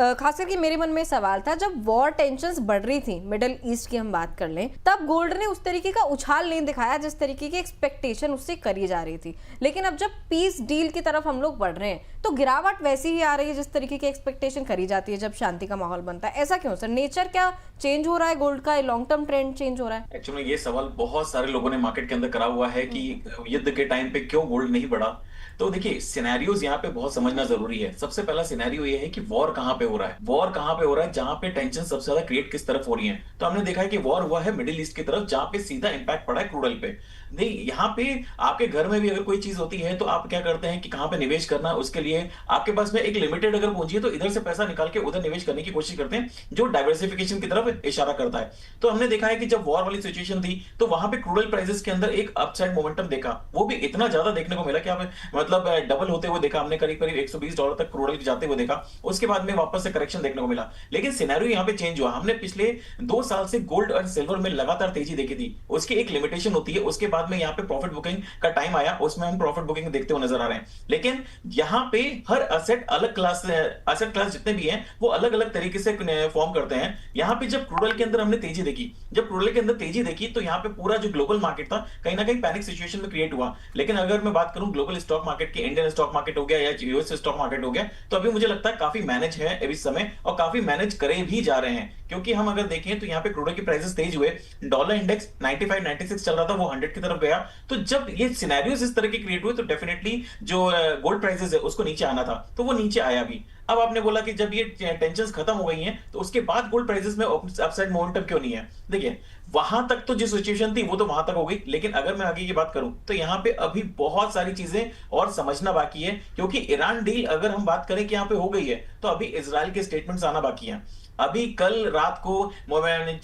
खास करके मेरे मन में सवाल था, जब वॉर टेंशन्स बढ़ रही थी, मिडिल ईस्ट की हम बात कर लें, तब गोल्ड ने उस तरीके का उछाल नहीं दिखाया जिस तरीके की एक्सपेक्टेशन उससे करी जा रही थी। लेकिन अब जब पीस डील की तरफ हम लोग बढ़ रहे हैं तो गिरावट वैसी ही आ रही है जिस तरीके की एक्सपेक्टेशन करी जाती है जब शांति का माहौल बनता है। ऐसा क्यों सर? नेचर क्या चेंज हो रहा है गोल्ड का? लॉन्ग टर्म ट्रेंड चेंज हो रहा है? एक्चुअली ये सवाल बहुत सारे लोगों ने मार्केट के अंदर करा हुआ है कि युद्ध के टाइम पे क्यों गोल्ड नहीं बढ़ा। तो देखिए, सिनेरियोज यहाँ पे बहुत समझना जरूरी है। सबसे पहला सिनेरियो ये है कि वॉर कहाँ पे हो रहा है, वॉर कहाँ पे हो रहा है, जहां पे टेंशन सबसे ज्यादा क्रिएट किस तरफ हो रही है। तो हमने देखा है कि वॉर हुआ है मिडिल ईस्ट की तरफ, जहां पे सीधा इंपैक्ट पड़ा है क्रूड ऑयल पे। नहीं, यहाँ पे आपके घर में भी अगर कोई चीज होती है तो आप क्या करते हैं कि कहाँ पे निवेश करना है, उसके लिए आपके पास में एक लिमिटेड अगर पूंजी है तो इधर से पैसा निकाल के उधर निवेश करने की कोशिश करते हैं, जो डाइवर्सिफिकेशन की तरफ इशारा करता है। तो हमने देखा है कि जब वॉर वाली सिचुएशन थी तो वहां पे क्रूड ऑयल प्राइसेस के अंदर एक अपसाइड मोमेंटम देखा, वो भी इतना ज्यादा देखने को मिला कि आप मतलब डबल होते हुए देखा हमने, करीब करीब $120 तक क्रूड ऑयल जाते हुए देखा। उसके बाद में वापस से करेक्शन देखने को मिला। लेकिन सिनेरियो यहाँ पे चेंज हुआ। हमने पिछले 2 साल से गोल्ड और सिल्वर में लगातार तेजी देखी थी, उसकी एक लिमिटेशन होती है। उसके बाद में यहाँ पे प्रॉफिट बुकिंग का टाइम आया, उसमें हम प्रॉफिट बुकिंग देखते हुए नजर आ रहे हैं। लेकिन यहाँ पे हर असेट अलग क्लास, असेट क्लास जितने भी हैं वो अलग अलग तरीके से फॉर्म करते हैं। यहाँ पे जब क्रूड ऑयल के अंदर हमने तेजी देखी, जब क्रूड ऑयल के अंदर तेजी देखी तो यहाँ पे पूरा जो ग्लोबल मार्केट था कहीं ना कहीं पैनिक सिचुएशन में क्रिएट हुआ। लेकिन अगर मैं बात करूं ग्लोबल स्टॉक मार्केट की, इंडियन स्टॉक मार्केट हो गया या यूएस स्टॉक मार्केट हो गया, तो अभी मुझे लगता है काफी मैनेज है अभी समय, और काफी मैनेज करे भी जा रहे हैं। क्योंकि हम अगर देखें तो यहाँ पे क्रूड ऑयल की प्राइसेस तेज हुए, डॉलर इंडेक्स 95 96 चल रहा था, वो 100 की तरफ गया। तो जब ये सिनेरियोस इस तरह के क्रिएट हुए तो डेफिनेटली जो गोल्ड प्राइसेस है उसको नीचे आना था, तो वो नीचे आया भी। अब आपने बोला कि जब ये टेंशंस खत्म हो गई हैं तो उसके बाद गोल्ड प्राइसेस में अपसाइड मोमेंटम क्यों नहीं है? देखिए, वहां तक तो जो सिचुएशन थी वो तो वहां तक हो गई, लेकिन अगर मैं आगे की बात करूं तो यहां पे अभी बहुत सारी चीजें और समझना बाकी है। क्योंकि ईरान डील अगर हम बात करें कि यहां पे हो गई है तो अभी इजराइल के स्टेटमेंट्स आना बाकी है। अभी कल रात को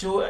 जो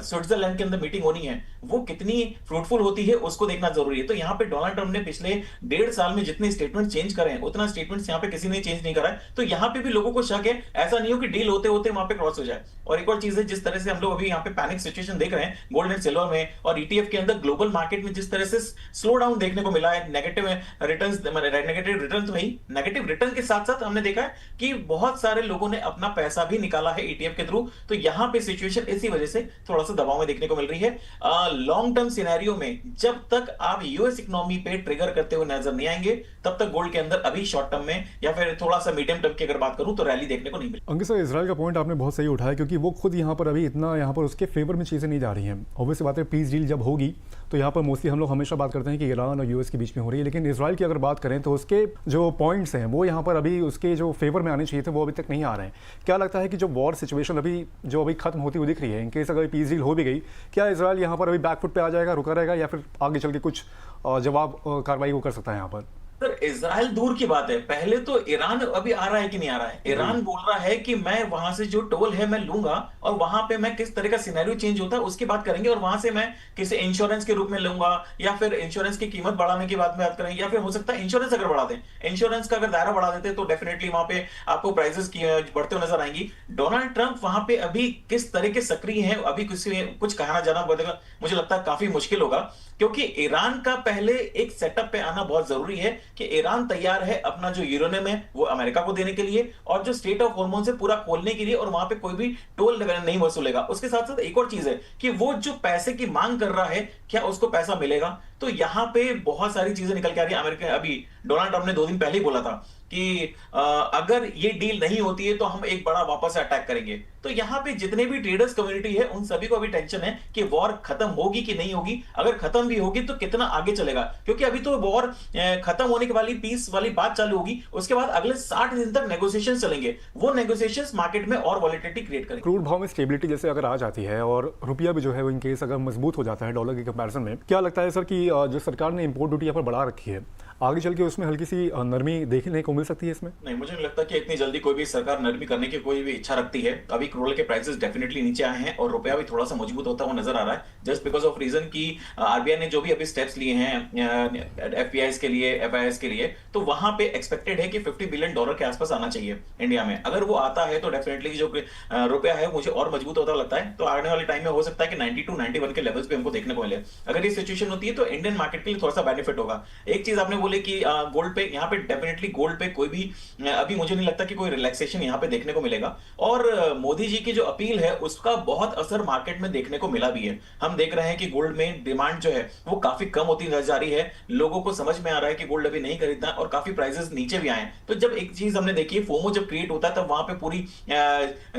स्विट्जरलैंड के अंदर मीटिंग होनी है वो कितनी फ्रूटफुल होती है उसको देखना जरूरी है। तो यहाँ पे डोनाल्ड ट्रंप ने पिछले 1.5 साल में जितने स्टेटमेंट चेंज करे हैं उतना स्टेटमेंट्स यहाँ पे किसी ने चेंज नहीं करा है। तो यहाँ पे भी लोगों को शक है, ऐसा नहीं हो कि डील होते होते वहां पे क्रॉस हो जाए। और एक और चीज है, जिस तरह से हम लोग अभी यहाँ पे पैनिक सिचुएशन देख रहे हैं गोल्ड एंड सिल्वर में और ईटीएफ के अंदर, ग्लोबल मार्केट में जिस तरह से स्लो डाउन देखने को मिला है, नेगेटिव रिटर्न तो नहीं, नेगेटिव रिटर्न के साथ साथ हमने देखा है कि बहुत सारे लोगों ने अपना पैसा भी निकाला है ईटीएफ के थ्रू। तो यहाँ पे सिचुएशन इसी वजह से थोड़ा सा दबाव में देखने को मिल रही है। लॉन्ग टर्म सिनेरियो में जब तक आप यूएस इकोनॉमी पे ट्रिगर करते हुए नजर नहीं आएंगे तब तक गोल्ड के अंदर अभी शॉर्ट टर्म में या फिर थोड़ा सा मीडियम टर्म की अगर बात करूं तो रैली देखने को नहीं मिलेगी। अंकित सर, इजराइल का पॉइंट आपने बहुत सही उठाया क्योंकि वो खुद यहाँ पर अभी इतना यहाँ पर उसके फेवर में चीज़ें नहीं जा रही हैं। ऑब्वियस बात है, पीस डील जब होगी तो यहाँ पर मोस्टली हम लोग हमेशा बात करते हैं कि ईरान और यूएस के बीच में हो रही है, लेकिन इजराइल की अगर बात करें तो उसके जो पॉइंट्स हैं वो यहाँ पर अभी उसके जो फेवर में आने चाहिए थे वो अभी तक नहीं आ रहे हैं। क्या लगता है कि जो वॉर सिचुएशन अभी खत्म होती हुई दिख रही है, इनकेस अगर पीस डील हो भी गई, क्या इजराइल यहाँ पर अभी बैकफुट पे आ जाएगा, रुका रहेगा, या फिर आगे चल के कुछ जवाब कार्रवाई वो कर सकता है यहाँ पर? सर, इजराइल दूर की बात है, पहले तो ईरान अभी आ रहा है कि नहीं आ रहा है। ईरान बोल रहा है कि मैं वहां से जो टोल है मैं लूंगा और वहां पे मैं किस तरह का सिनेरियो चेंज होता है उसकी बात करेंगे, और वहां से मैं किसी इंश्योरेंस के रूप में लूंगा या फिर इंश्योरेंस की कीमत बढ़ाने की बात करेंगे, या फिर हो सकता है इंश्योरेंस अगर बढ़ा दें, इंश्योरेंस का अगर दायरा बढ़ा देते तो डेफिनेटली वहां पे आपको प्राइसेस बढ़ते हुए नजर आएंगी। डोनाल्ड ट्रंप वहां पे अभी किस तरह के सक्रिय हैं अभी कुछ कहना जाना मुझे लगता है काफी मुश्किल होगा। क्योंकि ईरान का पहले एक सेटअप पे आना बहुत जरूरी है कि ईरान तैयार है अपना जो यूरेनियम है वो अमेरिका को देने के लिए और जो स्टेट ऑफ हॉर्मोन से पूरा खोलने के लिए, और वहां पे कोई भी टोल नहीं वसूलेगा। उसके साथ साथ एक और चीज है कि वो जो पैसे की मांग कर रहा है क्या उसको पैसा मिलेगा? तो यहां पे बहुत सारी चीजें निकल के आ रही है। अमेरिका अभी डोनाल्ड ट्रंप ने 2 दिन पहले ही बोला था कि अगर ये डील नहीं होती है तो हम एक बड़ा वापस अटैक करेंगे। तो यहाँ पे जितने भी ट्रेडर्स कम्युनिटी है उन सभी को अभी टेंशन है कि वॉर खत्म होगी कि नहीं होगी, अगर खत्म भी होगी तो कितना आगे चलेगा। क्योंकि अभी तो वॉर खत्म होने के वाली पीस वाली बात चालू होगी, उसके बाद अगले 60 दिन तक नेगोशिएशन चलेंगे, वो नेगोशिएशंस मार्केट में और वॉलेटिलिटी क्रिएट करेंगे। क्रूड भाव में स्टेबिलिटी जैसे अगर आ जाती है और रुपया भी जो है वो इनकेस अगर मजबूत हो जाता है डॉलर के कंपैरिजन में, क्या लगता है सर कि जो सरकार ने इंपोर्ट ड्यूटी यहाँ पर बढ़ा रखी है, आगे चल के उसमें हल्की सी नरमी देखने को मिल सकती है इसमें? नहीं, मुझे नहीं लगता कि इतनी जल्दी कोई भी सरकार नरमी करने की कोई भी इच्छा रखती है। अभी क्रूड ऑयल के प्राइसेस डेफिनेटली नीचे आए हैं और रुपया भी थोड़ा सा मजबूत होता हुआ नजर आ रहा है, जस्ट बिकॉज ऑफ रीजन की आरबीआई ने जो भी अभी स्टेप्स लिए हैं एफपीआईज के लिए, एफआईआईज के लिए, तो वहां पे एक्सपेक्टेड है कि $50 बिलियन के आसपास आना चाहिए इंडिया में। अगर वो आता है तो डेफिनेटली जो रुपया है मुझे और मजबूत होता लगता है। तो आने वाले टाइम में हो सकता है कि 92 91 के लेवल्स पे हमको देखने को मिले। अगर ये सिचुएशन होती है तो इंडियन मार्केट के लिए थोड़ा सा बेनिफिट होगा। एक चीज आपने बोले कि गोल्ड पे, यहाँ पे डेफिनेटली गोल्ड पे कोई भी अभी मुझे नहीं लगता कि कोई रिलैक्सेशन यहाँ पे देखने को मिलेगा। और मोदी जी की जो अपील है उसका बहुत असर मार्केट में देखने को मिला भी है। हम देख रहे हैं कि गोल्ड में डिमांड जो है वो काफी कम होती नजर आ रही है। लोगों को समझ में आ रहा है कि गोल्ड अभी नहीं खरीदना, और काफी प्राइसेस नीचे भी आए। तो जब एक चीज हमने देखी है, फोमो जब क्रिएट होता है तब वहां पे पूरी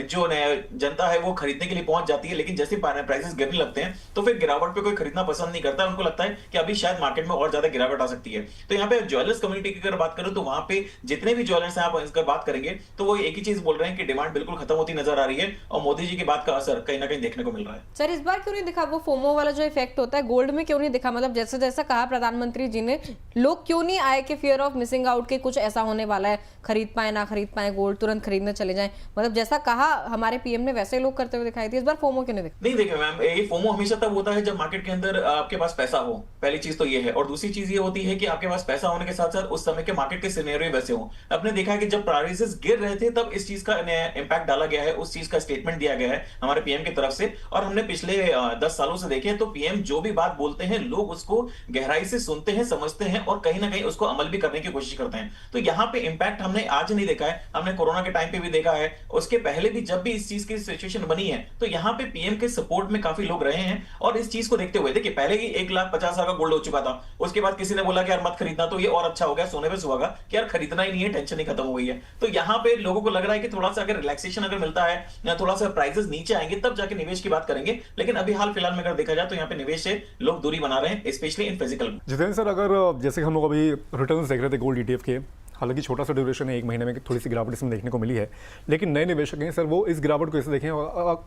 जो जनता है वो खरीदने के लिए पहुंच जाती है, लेकिन जैसे प्राइसेस गिरने लगते हैं तो फिर गिरावट पे कोई खरीदना पसंद नहीं करता। उनको लगता है कि अभी शायद मार्केट में और ज्यादा गिरावट आ सकती है। तो यहाँ पे ज्वेलर्स कम्युनिटी की अगर बात करूं तो वहां पे जितने भी ज्वेलर्स हैं आप इसका बात करेंगे तो वो एक ही चीज बोल रहे हैं कि डिमांड बिल्कुल खत्म होती नजर आ रही है, और मोदी जी की बात का असर कहीं ना कहीं देखने को मिल रहा है। सर इस बार क्यों नहीं दिखा वो फोमो वाला जो इफेक्ट होता है गोल्ड में, क्यों नहीं दिखा? मतलब जैसे जैसा कहा प्रधानमंत्री जी ने, लोग क्यों नहीं आए कि फियर ऑफ मिसिंग आउट के कुछ ऐसा होने वाला है, खरीद पाए ना खरीद पाए, गोल्ड तुरंत खरीदने चले जाएं? मतलब जैसा कहा हमारे पीएम ने वैसे लोग करते हुए दिखाई थी। इस बार फोमो क्यों नहीं दिखा? नहीं देखिए मैम, ये फोमो हमेशा तब होता है जब मार्केट के अंदर आपके पास पैसा हो। पहली चीज तो ये है, और दूसरी चीज ये होती है कि आपके पास पैसा होने के साथ साथ उस समय के मार्केट के सिनेरियो वैसे हो। आपने देखा है कि जब प्राइसेस गिर रहे थे तब इस चीज का इंपैक्ट डाला गया है, उस चीज का स्टेटमेंट दिया गया है हमारे पीएम की तरफ से। और हमने पिछले 10 सालों से देखे तो पीएम जो भी बात बोलते हैं लोग उसको गहराई से सुनते हैं, समझते हैं, और कहीं ना कहीं उसको अमल भी करने की कोशिश करते हैं। तो यहाँ पे इंपैक्ट हमने आज नहीं देखा है, हमने कोरोना के टाइम पे भी देखा है, उसके पहले भी जब भी इस चीज की सिचुएशन बनी है तो यहाँ पे पीएम के सपोर्ट में काफी लोग रहे हैं। और इस चीज को देखते हुए देखिए, पहले ही 1,50,000 का गोल्ड हो चुका था, उसके बाद किसी ने बोला कि यार मत खरीदना, तो ये और अच्छा हो गया, सोने पे सुहागा कि यार खरीदना ही नहीं है, टेंशन ही खत्म हो गई है। तो यहाँ पे लोगों को लग रहा है कि थोड़ा सा अगर रिलैक्सेशन अगर मिलता है या थोड़ा सा प्राइसेस नीचे आएंगे तब जाके निवेश की बात करेंगे। लेकिन अभी हाल फिलहाल में अगर देखा जाए तो यहाँ पे निवेश से लोग दूरी बना रहे हैं, specially in physical. Jitendra sir, अगर जैसे हम लोग अभी रिटर्न्स देख रहे थे गोल्ड ETF के, हालांकि छोटा सा ड्यूरेशन है, 1 महीने में थोड़ी सी गिरावट इसमें देखने को मिली है, लेकिन नए निवेशक हैं सर, वो इस गिरावट को कैसे देखें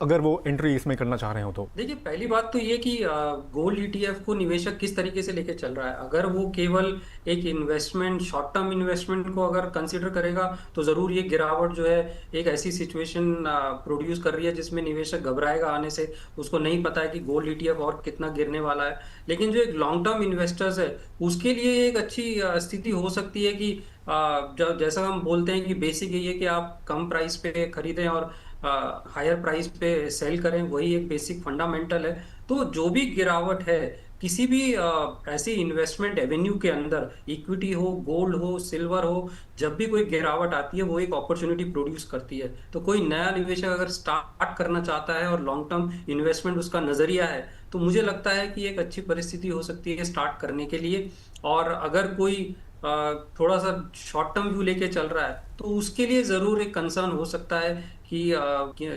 अगर वो एंट्री इसमें करना चाह रहे हो तो? देखिए, पहली बात तो ये कि गोल्ड ETF को निवेशक किस तरीके से लेके चल रहा है। अगर वो केवल एक इन्वेस्टमेंट, शॉर्ट टर्म इन्वेस्टमेंट को अगर कंसिडर करेगा तो ज़रूर ये गिरावट जो है एक ऐसी सिचुएशन प्रोड्यूस कर रही है जिसमें निवेशक घबराएगा आने से। उसको नहीं पता है कि गोल्ड ETF और कितना गिरने वाला है। लेकिन जो एक लॉन्ग टर्म इन्वेस्टर्स है उसके लिए एक अच्छी स्थिति हो सकती है कि जैसा हम बोलते हैं कि बेसिक यही है कि आप कम प्राइस पे खरीदें और हायर प्राइस पे सेल करें, वही एक बेसिक फंडामेंटल है। तो जो भी गिरावट है किसी भी ऐसी इन्वेस्टमेंट एवेन्यू के अंदर, इक्विटी हो, गोल्ड हो, सिल्वर हो, जब भी कोई गिरावट आती है वो एक अपॉर्चुनिटी प्रोड्यूस करती है। तो कोई नया निवेशक अगर स्टार्ट करना चाहता है और लॉन्ग टर्म इन्वेस्टमेंट उसका नजरिया है तो मुझे लगता है कि एक अच्छी परिस्थिति हो सकती है स्टार्ट करने के लिए। और अगर कोई थोड़ा सा शॉर्ट टर्म व्यू लेके चल रहा है तो उसके लिए जरूर एक कंसर्न हो सकता है कि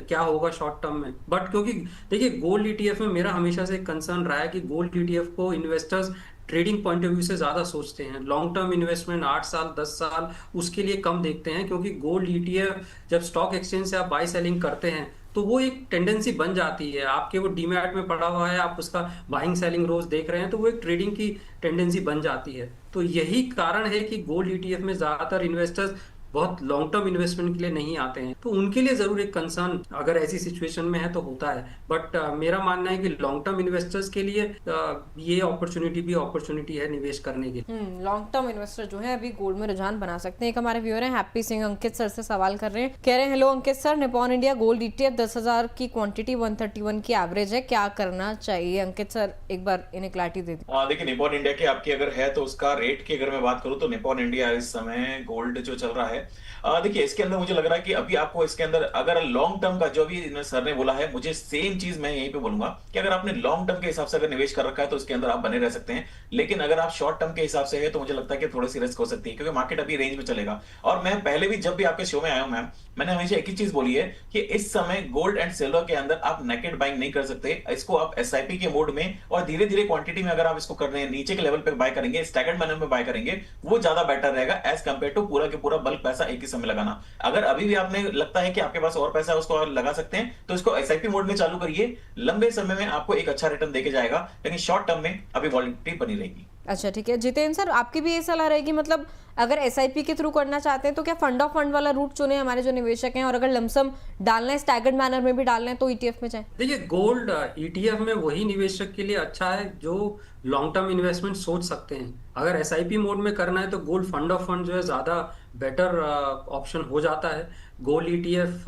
क्या होगा शॉर्ट टर्म में। बट क्योंकि देखिए, गोल्ड ETF में मेरा हमेशा से एक कंसर्न रहा है कि गोल्ड ETF को investors trading point of view से ज्यादा सोचते हैं। लॉन्ग टर्म इन्वेस्टमेंट 8 साल 10 साल उसके लिए कम देखते हैं, क्योंकि गोल्ड ETF जब स्टॉक एक्सचेंज से आप बाई सेलिंग करते हैं तो वो एक टेंडेंसी बन जाती है। आपके वो डीमैट में पड़ा हुआ है, आप उसका बाइंग सेलिंग रोज देख रहे हैं, तो वो एक ट्रेडिंग की टेंडेंसी बन जाती है। तो यही कारण है कि गोल्ड ETF में ज्यादातर इन्वेस्टर्स बहुत लॉन्ग टर्म इन्वेस्टमेंट के लिए नहीं आते हैं। तो उनके लिए जरूर एक कंसर्न अगर ऐसी सिचुएशन में है तो होता है। बट मेरा मानना है कि लॉन्ग टर्म इन्वेस्टर्स के लिए ये अपॉर्चुनिटी है निवेश करने की। लॉन्ग टर्म इन्वेस्टर जो है अभी गोल्ड में रुझान बना सकते हैं। एक हमारे व्यूअर हैं हैप्पी सिंह, अंकित सर से सवाल कर रहे हैं, कह रहे हैं hello Ankit sir, Nippon India gold ETF 10,000 की क्वांटिटी 131 की एवरेज है, क्या करना चाहिए? अंकित सर एक बार इन्हें क्लैरिटी दे दीजिए। देखिए, निपॉन इंडिया की आपकी अगर है तो उसका रेट की अगर मैं बात करूं तो निपॉन इंडिया इस समय गोल्ड जो चल रहा है, देखिए इसके अंदर मुझे लग रहा है कि अभी आपको इसके अंदर अगर लॉन्ग टर्म का जो भी सर ने बोला है, मुझे सेम चीज मैं यहीं पे बोलूंगा कि अगर आपने लॉन्ग टर्म के हिसाब से अगर निवेश कर रखा है तो उसके अंदर आप बने रह सकते हैं। लेकिन अगर आप शॉर्ट टर्म के हिसाब से है तो मुझे लगता है कि थोड़ी सी रिस्क हो सकती है, क्योंकि मार्केट अभी रेंज में चलेगा। और मैं पहले भी जब भी आपके शो में आया हूं मैम, मैंने हमेशा एक ही चीज बोली है कि इस समय गोल्ड एंड सिल्वर के अंदर आप नेकेड बाइंग नहीं कर सकते। इसको आप SIP के मोड में और धीरे धीरे क्वांटिटी में अगर आप इसको करने नीचे के लेवल पे बाय करेंगे, स्टैगर्ड मैनर में बाय करेंगे, वो ज्यादा बेटर रहेगा एज कंपेयर टू पूरा के पूरा बल्क पैसा एक ही समय लगाना। अगर अभी भी आपने लगता है कि आपके पास और पैसा है उसको और लगा सकते हैं तो इसको SIP मोड में चालू करिए, लंबे समय में आपको एक अच्छा रिटर्न देके जाएगा। लेकिन शॉर्ट टर्म में अभी वॉलेटिलिटी बनी रहेगी। अच्छा ठीक है जितेंद्र सर, आपकी भी ये सलाह रहेगी, मतलब अगर SIP के थ्रू करना चाहते हैं तो क्या फंड ऑफ फंड वाला रूट चुने हमारे जो निवेशक हैं, और अगर लमसम डालना है स्टैगर्ड मैनर में भी डालना है तो ETF में जाए? देखिए, गोल्ड ETF में वही निवेशक के लिए अच्छा है जो लॉन्ग टर्म इन्वेस्टमेंट सोच सकते हैं। अगर SIP मोड में करना है तो गोल्ड फंड ऑफ फंड जो है ज़्यादा बेटर ऑप्शन हो जाता है। गोल्ड ETF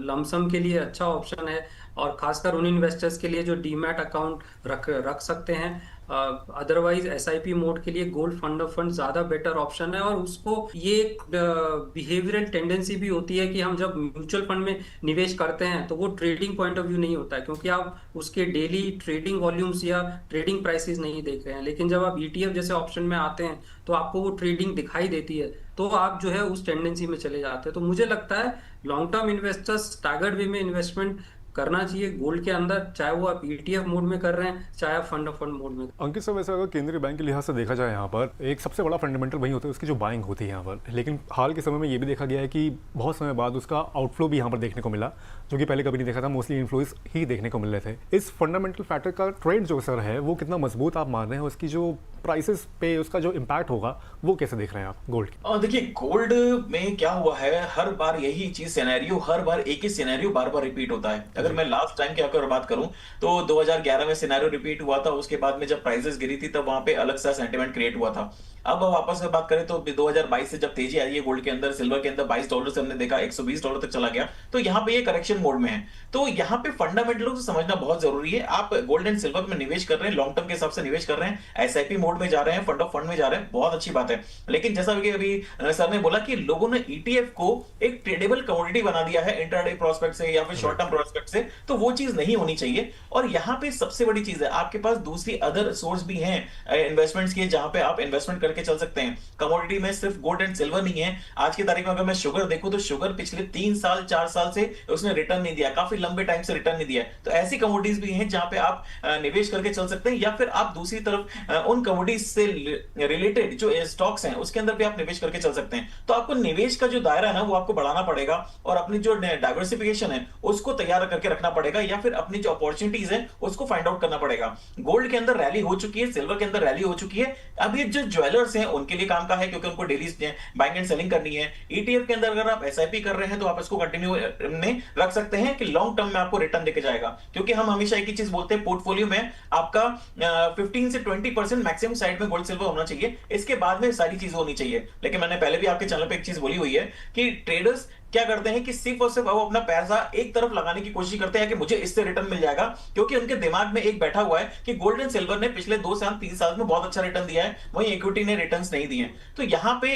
लमसम के लिए अच्छा ऑप्शन है, और खासकर उन इन्वेस्टर्स के लिए जो डीमैट अकाउंट रख सकते हैं। अदरवाइज एसआईपी मोड के लिए गोल्ड फंड ऑफ फंड ज्यादा बेटर ऑप्शन है। और उसको ये बिहेवियरल टेंडेंसी भी होती है कि हम जब म्यूचुअल फंड में निवेश करते हैं तो वो ट्रेडिंग पॉइंट ऑफ व्यू नहीं होता है, क्योंकि आप उसके डेली ट्रेडिंग वॉल्यूम्स या ट्रेडिंग प्राइसेस नहीं देख रहे हैं। लेकिन जब आप ईटीएफ जैसे ऑप्शन में आते हैं तो आपको वो ट्रेडिंग दिखाई देती है, तो आप जो है उस टेंडेंसी में चले जाते हैं। तो मुझे लगता है लॉन्ग टर्म इन्वेस्टर्स स्टैगर्ड वे में इन्वेस्टमेंट करना चाहिए गोल्ड के अंदर, चाहे वो आप ईटीएफ मोड में कर रहे हैं चाहे आप फंड ऑफ फंड मोड में। अंकित सर, वैसे अगर केंद्रीय बैंक के लिहाज से देखा जाए यहाँ पर एक सबसे बड़ा फंडामेंटल वही होता है उसकी जो बाइंग होती है यहाँ पर, लेकिन हाल के समय में ये भी देखा गया है कि बहुत समय बाद उसका आउटफ्लो भी यहाँ पर देखने को मिला, जो कि पहले कभी नहीं देखा था। मोस्टली इन्फ्लोज ही देखने को मिल रहे थे। इस फंडामेंटल फैक्टर का ट्रेंड जो सर है वो कितना मजबूत आप मान रहे हैं, उसकी जो प्राइसेस पे उसका जो इम्पैक्ट होगा वो कैसे देख रहे हैं आप गोल्ड की? देखिए, गोल्ड में क्या हुआ है, हर बार यही चीज सिनेरियो, हर बार एक ही सिनेरियो बार बार रिपीट होता है। अगर मैं लास्ट टाइम की अगर बात करूं तो 2011 में सिनेरियो रिपीट हुआ था। उसके बाद में जब प्राइसेस गिरी थी तब वहां पे अलग सा सेंटिमेंट क्रिएट हुआ था। अब वापस में बात करें तो 2022 से जब तेजी आई है गोल्ड के अंदर, सिल्वर के अंदर $22 से हमने देखा $120 तक चला गया, तो यहाँ पे ये करेक्शन मोड में है। तो यहाँ पे फंडामेंटल समझना बहुत जरूरी है। आप गोल्ड एंड सिल्वर में निवेश कर रहे हैं, लॉन्ग टर्म के हिसाब से निवेश कर रहे हैं, एसआईपी मोड में जा रहे हैं, फंड ऑफ फंड में जा रहे हैं, बहुत अच्छी बात है। लेकिन जैसा कि अभी सर ने बोला कि लोगों ने ईटीएफ को एक ट्रेडेबल कमोडिटी बना दिया है इंट्राडे प्रोस्पेक्ट से या फिर शॉर्ट टर्म प्रोस्पेक्ट से, तो वो चीज नहीं होनी चाहिए। और यहाँ पे सबसे बड़ी चीज है, आपके पास दूसरी अदर सोर्स भी हैं इन्वेस्टमेंट्स के, जहां पे आप इन्वेस्टमेंट करके चल सकते हैं। कमोडिटी में सिर्फ गोल्ड एंड सिल्वर नहीं है। आज की तारीख में अगर मैं शुगर देखूं तो शुगर पिछले 3 साल 4 साल से उसने रिटर्न नहीं दिया, काफी लंबे टाइम से रिटर्न नहीं दिया। तो ऐसी कमोडिटीज भी हैं जहां पे आप निवेश करके चल सकते हैं, या फिर आप दूसरी तरफ उन कमोडिटीज से रिलेटेड जो स्टॉक्स हैं उसके अंदर भी आप निवेश करके चल सकते हैं। तो आपको निवेश का जो दायरा है ना वो आपको बढ़ाना पड़ेगा, और अपनी जो डाइवर्सिफिकेशन है उसको तैयार करके रखना पड़ेगा, या फिर अपनी जो अपॉर्चुनिटीज है उसको फाइंड आउट करना पड़ेगा। गोल्ड के अंदर रैली हो चुकी है, सिल्वर के अंदर रैली हो चुकी है। अब ये जो ज्वेलर्स हैं उनके लिए काम का है, क्योंकि उनको डेली बाइंग एंड सेलिंग करनी है। ईटीएफ के अंदर अगर आप एसआईपी कर रहे हैं तो आप इसको कंटिन्यू में रख सकते हैं कि लॉन्ग टर्म में आपको रिटर्न देके जाएगा। क्योंकि हम हमेशा एक ही चीज बोलते हैं, पोर्टफोलियो में आपका 15 से 20% मैक्सिमम साइड में गोल्ड सिल्वर होना चाहिए, इसके बाद में सारी चीजें होनी चाहिए। लेकिन मैंने पहले भी आपके चैनल पे एक चीज बोली हुई है कि ट्रेडर्स क्या करते हैं कि सिर्फ और सिर्फ वो अपना पैसा एक तरफ लगाने की कोशिश करते हैं कि मुझे इससे रिटर्न मिल जाएगा, क्योंकि उनके दिमाग में एक बैठा हुआ है कि गोल्ड एंड सिल्वर ने पिछले 2 साल 3 साल में बहुत अच्छा रिटर्न दिया है, वहीं इक्विटी ने रिटर्न्स नहीं दिए। तो यहाँ पे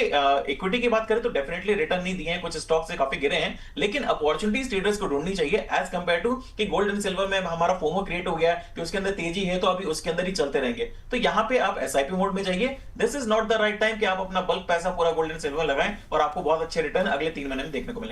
इक्विटी की बात करें तो डेफिनेटली रिटर्न नहीं दिए हैं, कुछ स्टॉक से काफी गिरे हैं, लेकिन अपॉर्चुनिटीज ट्रेडर्स को ढूंढनी चाहिए एज कंपेयर टू कि गोल्ड एंड सिल्वर में हमारा फोमो क्रिएट हो गया है कि उसके अंदर तेजी है तो अभी उसके अंदर ही चलते रहेंगे। तो यहाँ पे आप एसआईपी मोड में जाइए। This is not the right time कि आप अपना बल्क पैसा पूरा गोल्ड एंड सिल्वर लगाएं, और आपको बहुत अच्छे रिटर्न अगले 3 महीने में देखने को मिलेंगे।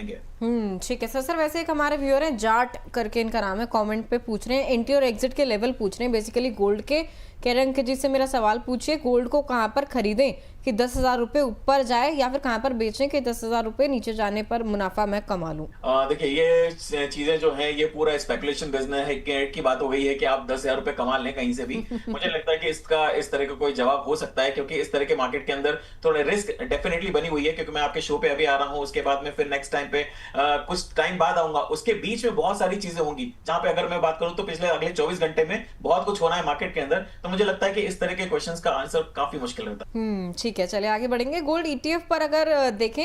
ठीक है सर। वैसे एक हमारे व्यूअर हैं, जाट करके इनका नाम है, कमेंट पे पूछ रहे हैं एंट्री और एग्जिट के लेवल पूछ रहे हैं बेसिकली गोल्ड के। कह रहे हैं अंकित जी से मेरा सवाल पूछिए, गोल्ड को कहाँ पर खरीदें कि 10,000 रुपए ऊपर जाए, या फिर कहाँ पर बेचें कि 10,000 रुपए नीचे जाने पर मुनाफा मैं कमा लूं? देखिए, ये चीजें जो है ये पूरा स्पेकुलेशन बिजनेस है की बात हो गई है कि आप 10,000 रुपए कमा लें कहीं से भी। मुझे लगता है कि इसका इस तरह का कोई जवाब हो सकता है, क्योंकि इस तरह के मार्केट के अंदर थोड़े रिस्क डेफिनेटली बनी हुई है। क्योंकि मैं आपके शो पे अभी आ रहा हूँ, उसके बाद में फिर नेक्स्ट टाइम पे कुछ टाइम बाद आऊंगा, उसके बीच में बहुत सारी चीजें होंगी जहां पे अगर मैं बात करूं तो पिछले अगले 24 घंटे में बहुत कुछ होना है मार्केट के अंदर। तो मुझे लगता है कि इस तरह के क्वेश्चंस का आंसर काफी मुश्किल रहता है। ठीक है, चलिए आगे बढ़ेंगे। गोल्ड ईटीएफ पर अगर देखें